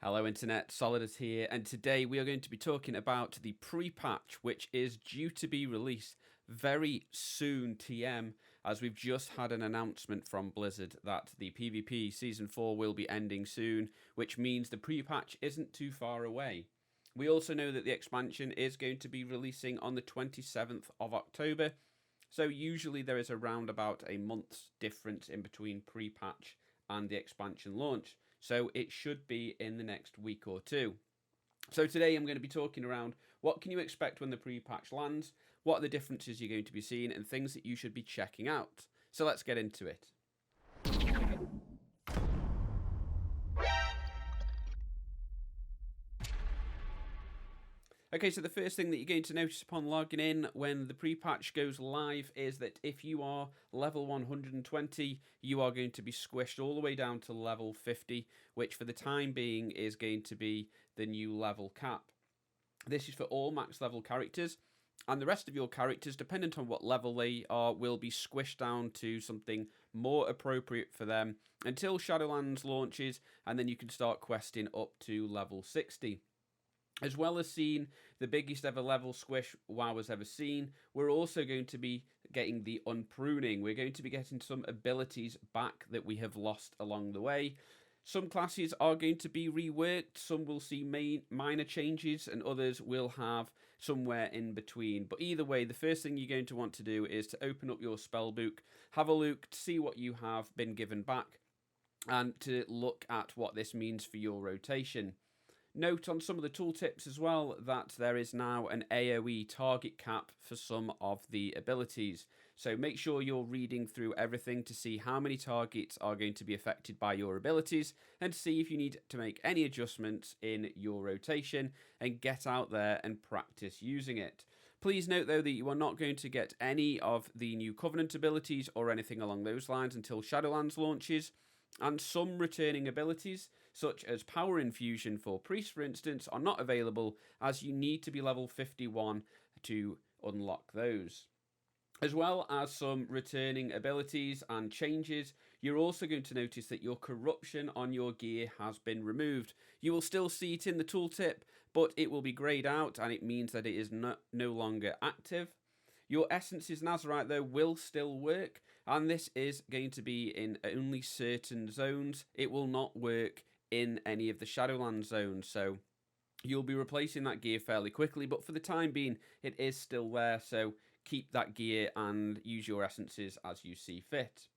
Hello Internet, Solidus here, and today we are going to be talking about the pre-patch, which is due to be released very soon, TM, as we've just had an announcement from Blizzard that the PvP Season 4 will be ending soon, which means the pre-patch isn't too far away. We also know that the expansion is going to be releasing on the 27th of October, so usually there is around about a month's difference in between pre-patch and the expansion launch. So it should be in the next week or two. So today I'm going to be talking around what can you expect when the pre-patch lands, what are the differences you're going to be seeing, and things that you should be checking out. So let's get into it. Okay, so the first thing that you're going to notice upon logging in when the pre-patch goes live is that if you are level 120, you are going to be squished all the way down to level 50, which for the time being is going to be the new level cap. This is for all max level characters, and the rest of your characters, dependent on what level they are, will be squished down to something more appropriate for them until Shadowlands launches, and then you can start questing up to level 60. As well as seeing the biggest ever level squish WoW has ever seen, we're also going to be getting the unpruning. We're going to be getting some abilities back that we have lost along the way. Some classes are going to be reworked, some will see minor changes, and others will have somewhere in between. But either way, the first thing you're going to want to do is to open up your spellbook, have a look to see what you have been given back, and to look at what this means for your rotation. Note on some of the tooltips as well that there is now an AoE target cap for some of the abilities. So make sure you're reading through everything to see how many targets are going to be affected by your abilities and see if you need to make any adjustments in your rotation and get out there and practice using it. Please note though that you are not going to get any of the new Covenant abilities or anything along those lines until Shadowlands launches. And some returning abilities, such as Power Infusion for Priests, for instance, are not available as you need to be level 51 to unlock those. As well as some returning abilities and changes, you're also going to notice that your corruption on your gear has been removed. You will still see it in the tooltip, but it will be greyed out and it means that it is no longer active. Your Essence's Nazarite, though, will still work, and this is going to be in only certain zones. It will not work in any of the Shadowlands zones, so you'll be replacing that gear fairly quickly, but for the time being, it is still there, so keep that gear and use your Essences as you see fit.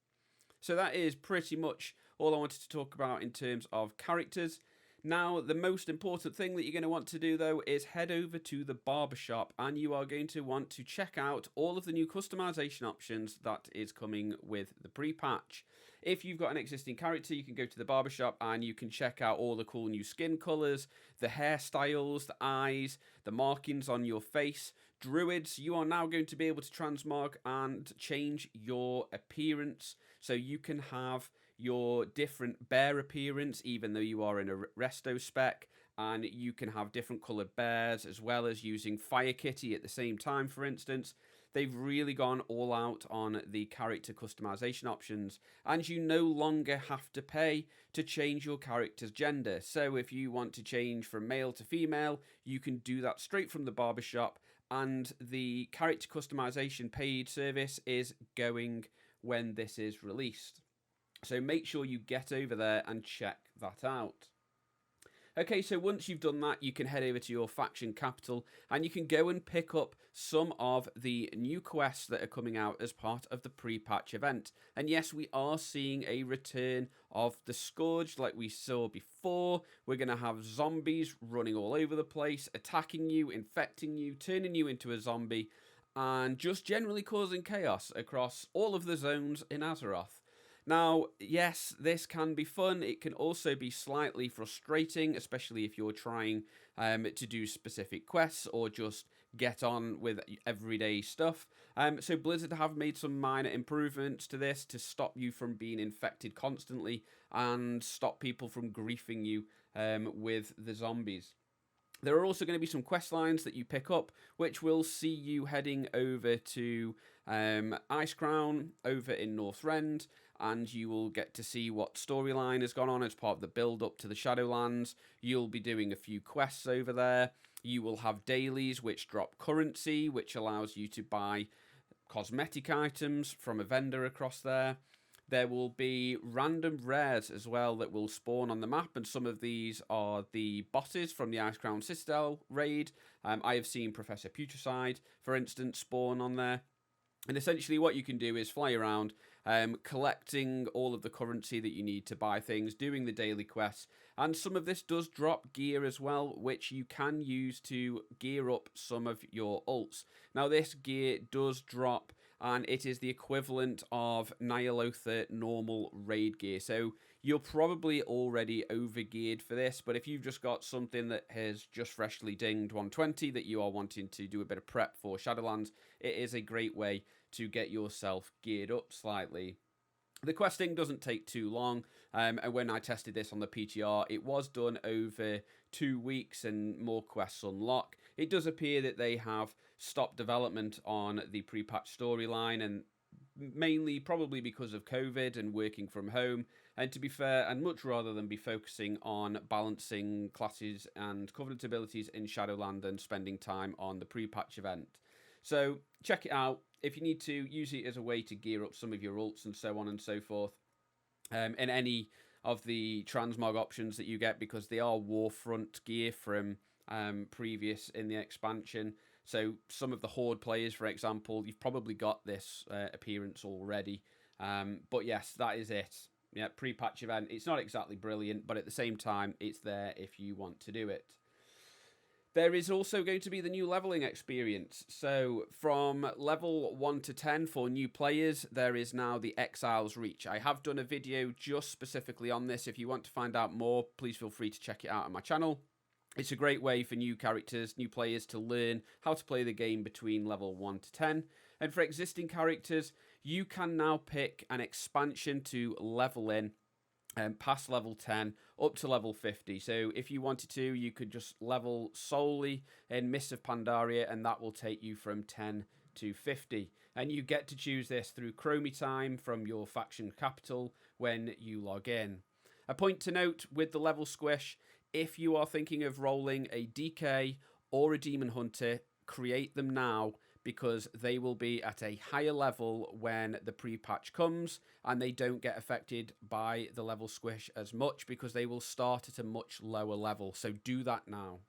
So that is pretty much all I wanted to talk about in terms of characters. Now, the most important thing that you're going to want to do, though, is head over to the barbershop, and you are going to want to check out all of the new customization options that is coming with the pre-patch. If you've got an existing character, you can go to the barbershop and you can check out all the cool new skin colors, the hairstyles, the eyes, the markings on your face. Druids, you are now going to be able to transmog and change your appearance, so you can have your different bear appearance even though you are in a resto spec, and you can have different coloured bears as well as using Fire Kitty at the same time, for instance. They've really gone all out on the character customization options, and you no longer have to pay to change your character's gender. So if you want to change from male to female, you can do that straight from the barbershop, and the character customization paid service is going when this is released. So make sure you get over there and check that out. Okay, so once you've done that, you can head over to your faction capital and you can go and pick up some of the new quests that are coming out as part of the pre-patch event. And yes, we are seeing a return of the Scourge like we saw before. We're going to have zombies running all over the place, attacking you, infecting you, turning you into a zombie, and just generally causing chaos across all of the zones in Azeroth. Now, yes, this can be fun. It can also be slightly frustrating, especially if you're trying to do specific quests or just get on with everyday stuff. So Blizzard have made some minor improvements to this to stop you from being infected constantly and stop people from griefing you with the zombies. There are also going to be some quest lines that you pick up, which will see you heading over to Ice Crown over in Northrend, and you will get to see what storyline has gone on as part of the build up to the Shadowlands. You'll be doing a few quests over there. You will have dailies which drop currency, which allows you to buy cosmetic items from a vendor across there. There will be random rares as well that will spawn on the map, and some of these are the bosses from the Ice Crown Citadel raid. I have seen Professor Putricide, for instance, spawn on there. And essentially what you can do is fly around, collecting all of the currency that you need to buy things, doing the daily quests, and some of this does drop gear as well, which you can use to gear up some of your ults. Now this gear does drop, and it is the equivalent of Nyalotha normal raid gear. So you're probably already overgeared for this, but if you've just got something that has just freshly dinged 120 that you are wanting to do a bit of prep for Shadowlands, it is a great way to get yourself geared up slightly. The questing doesn't take too long, and when I tested this on the PTR, it was done over 2 weeks and more quests unlock. It does appear that they have stopped development on the pre-patch storyline, and mainly probably because of COVID and working from home. And to be fair, and much rather than be focusing on balancing classes and covenant abilities in Shadowland and spending time on the pre-patch event. So check it out. If you need to, use it as a way to gear up some of your ults and so on and so forth. And any of the transmog options that you get, because they are Warfront gear from previous in the expansion. So some of the Horde players, for example, you've probably got this appearance already. But yes, that is it. Yeah, pre-patch event. It's not exactly brilliant, but at the same time, it's there if you want to do it. There is also going to be the new leveling experience. So from level 1 to 10 for new players, there is now the Exile's Reach. I have done a video just specifically on this. If you want to find out more, please feel free to check it out on my channel. It's a great way for new characters, new players to learn how to play the game between level 1 to 10. And for existing characters, you can now pick an expansion to level in past level 10 up to level 50. So if you wanted to, you could just level solely in Mists of Pandaria, and that will take you from 10 to 50. And you get to choose this through Chromie time from your faction capital when you log in. A point to note with the level squish, if you are thinking of rolling a DK or a Demon Hunter, create them now, because they will be at a higher level when the pre-patch comes, and they don't get affected by the level squish as much because they will start at a much lower level. So do that now.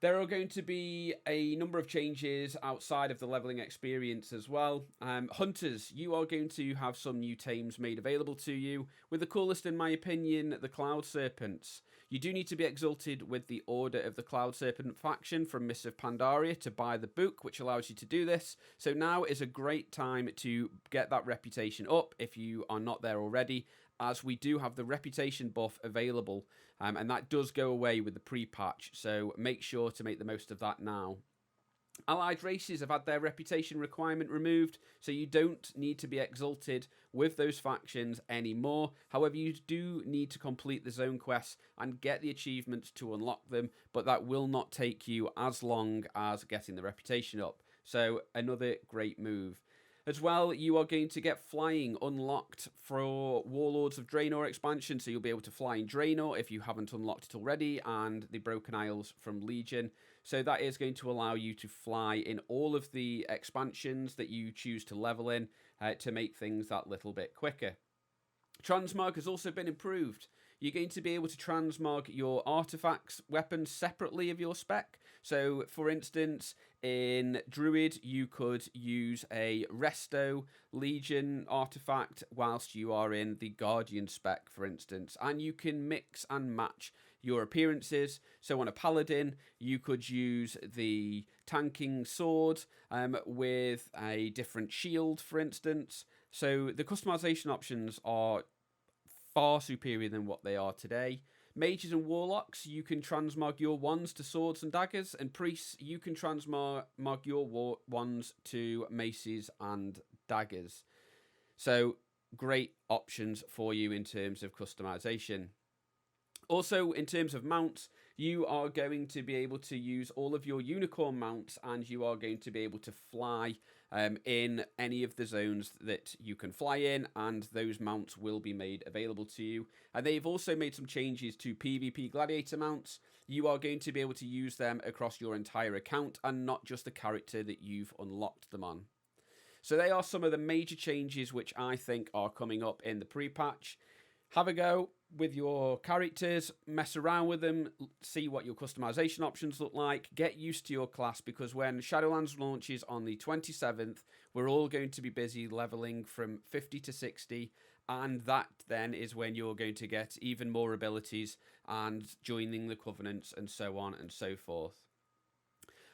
There are going to be a number of changes outside of the leveling experience as well. Hunters, you are going to have some new tames made available to you, with the coolest, in my opinion, the Cloud Serpents. You do need to be exalted with the Order of the Cloud Serpent faction from Mists of Pandaria to buy the book, which allows you to do this. So now is a great time to get that reputation up if you are not there already, as we do have the reputation buff available, and that does go away with the pre-patch, so make sure to make the most of that now. Allied races have had their reputation requirement removed, so you don't need to be exalted with those factions anymore. However, you do need to complete the zone quests and get the achievements to unlock them, but that will not take you as long as getting the reputation up. So another great move. As well, you are going to get flying unlocked for Warlords of Draenor expansion, so you'll be able to fly in Draenor if you haven't unlocked it already, and the Broken Isles from Legion. So that is going to allow you to fly in all of the expansions that you choose to level in to make things that little bit quicker. Transmog has also been improved. You're going to be able to transmog your artifacts, weapons separately of your spec. So, for instance, in Druid, you could use a Resto Legion artifact whilst you are in the Guardian spec, for instance. And you can mix and match your appearances. So on a Paladin, you could use the tanking sword with a different shield, for instance. So the customization options are far superior than what they are today. Mages and warlocks, you can transmog your wands to swords and daggers, and priests, you can transmog your wands to maces and daggers. So great options for you in terms of customization. Also, in terms of mounts, you are going to be able to use all of your unicorn mounts, and you are going to be able to fly in any of the zones that you can fly in, and those mounts will be made available to you. And they've also made some changes to PvP gladiator mounts. You are going to be able to use them across your entire account and not just the character that you've unlocked them on. So they are some of the major changes which I think are coming up in the pre-patch. Have a go with your characters, mess around with them, see what your customization options look like, get used to your class, because when Shadowlands launches on the 27th, we're all going to be busy leveling from 50 to 60, and that then is when you're going to get even more abilities and joining the Covenants and so on and so forth.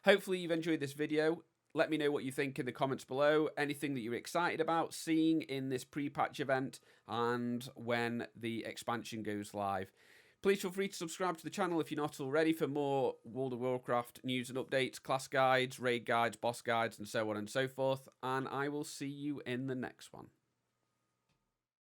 Hopefully you've enjoyed this video. Let me know what you think in the comments below, anything that you're excited about seeing in this pre-patch event and when the expansion goes live. Please feel free to subscribe to the channel if you're not already for more World of Warcraft news and updates, class guides, raid guides, boss guides, and so on and so forth. And I will see you in the next one.